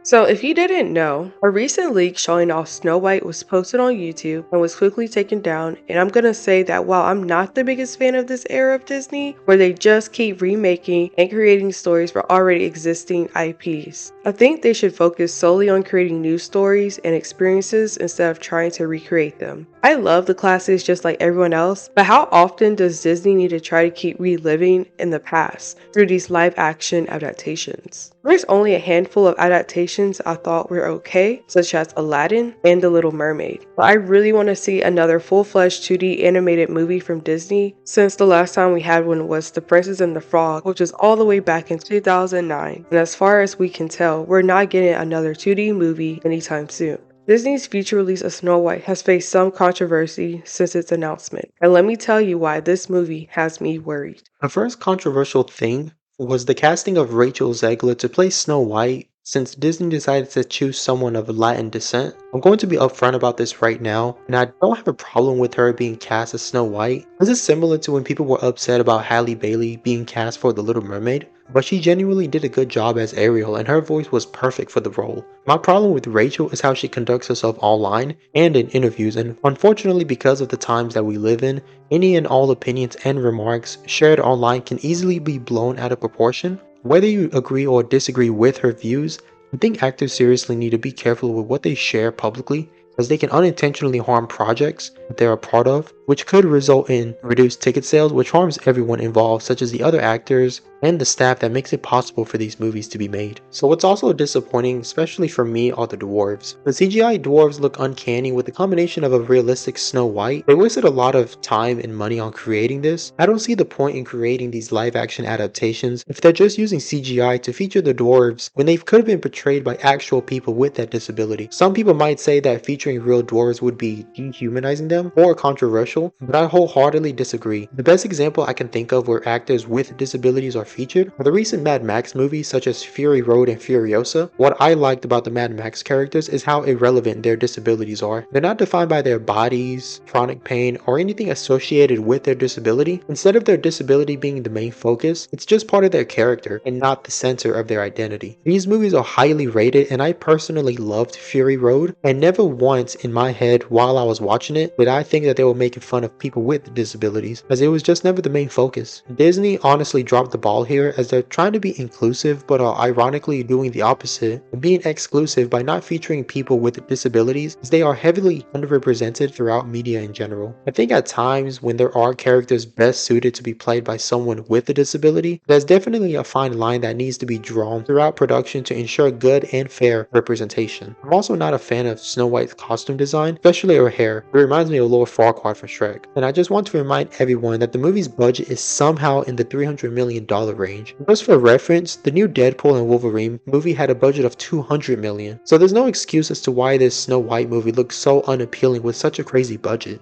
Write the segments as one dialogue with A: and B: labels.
A: So, if you didn't know, a recent leak showing off Snow White was posted on YouTube and was quickly taken down. And I'm gonna say that while I'm not the biggest fan of this era of Disney, where they just keep remaking and creating stories for already existing IPs, I think they should focus solely on creating new stories and experiences instead of trying to recreate them. I love the classics just like everyone else, but how often does Disney need to try to keep reliving in the past through these live action adaptations? There's only a handful of adaptations I thought were okay, such as Aladdin and The Little Mermaid. But I really want to see another full-fledged 2D animated movie from Disney, since the last time we had one was The Princess and the Frog, which was all the way back in 2009. And as far as we can tell, we're not getting another 2D movie anytime soon. Disney's future release of Snow White has faced some controversy since its announcement, and let me tell you why this movie has me worried.
B: The first controversial thing was the casting of Rachel Zegler to play Snow White, since Disney decided to choose someone of Latin descent. I'm going to be upfront about this right now, and I don't have a problem with her being cast as Snow White. This is similar to when people were upset about Halle Bailey being cast for The Little Mermaid, but she genuinely did a good job as Ariel and her voice was perfect for the role. My problem with Rachel is how she conducts herself online and in interviews, and unfortunately because of the times that we live in, any and all opinions and remarks shared online can easily be blown out of proportion. Whether you agree or disagree with her views, I think actors seriously need to be careful with what they share publicly, as they can unintentionally harm projects that they're a part of, which could result in reduced ticket sales, which harms everyone involved, such as the other actors and the staff that makes it possible for these movies to be made. So what's also disappointing, especially for me, are the dwarves. The CGI dwarves look uncanny with the combination of a realistic Snow White. They wasted a lot of time and money on creating this. I don't see the point in creating these live action adaptations if they're just using CGI to feature the dwarves when they could have been portrayed by actual people with that disability. Some people might say that featuring real dwarves would be dehumanizing them or controversial, but I wholeheartedly disagree. The best example I can think of where actors with disabilities are featured are the recent Mad Max movies such as Fury Road and Furiosa. What I liked about the Mad Max characters is how irrelevant their disabilities are. They're not defined by their bodies, chronic pain, or anything associated with their disability. Instead of their disability being the main focus, it's just part of their character and not the center of their identity. These movies are highly rated, and I personally loved Fury Road, and never once in my head while I was watching it did I think that they were making fun of people with disabilities, as it was just never the main focus. Disney honestly dropped the ball here, as they're trying to be inclusive but are ironically doing the opposite and being exclusive by not featuring people with disabilities, as they are heavily underrepresented throughout media in general. I think at times when there are characters best suited to be played by someone with a disability, there's definitely a fine line that needs to be drawn throughout production to ensure good and fair representation. I'm also not a fan of Snow White's costume design, especially her hair. It reminds me of Lord Farquaad from Shrek. And I just want to remind everyone that the movie's budget is somehow in the $300 million range. Just for reference, the new Deadpool and Wolverine movie had a budget of $200 million. So there's no excuse as to why this Snow White movie looks so unappealing with such a crazy budget.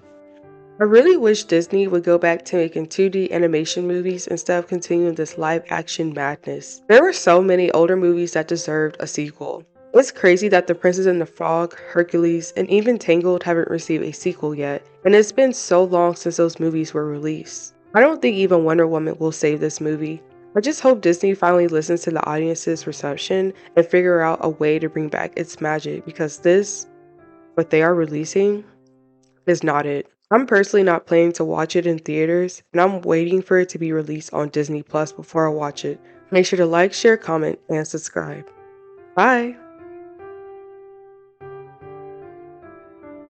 A: I really wish Disney would go back to making 2D animation movies instead of continuing this live action madness. There were so many older movies that deserved a sequel. It's crazy that The Princess and the Frog, Hercules, and even Tangled haven't received a sequel yet, and it's been so long since those movies were released. I don't think even Wonder Woman will save this movie. I just hope Disney finally listens to the audience's reception and figure out a way to bring back its magic, because this, what they are releasing, is not it. I'm personally not planning to watch it in theaters, and I'm waiting for it to be released on Disney Plus before I watch it. Make sure to like, share, comment, and subscribe. Bye!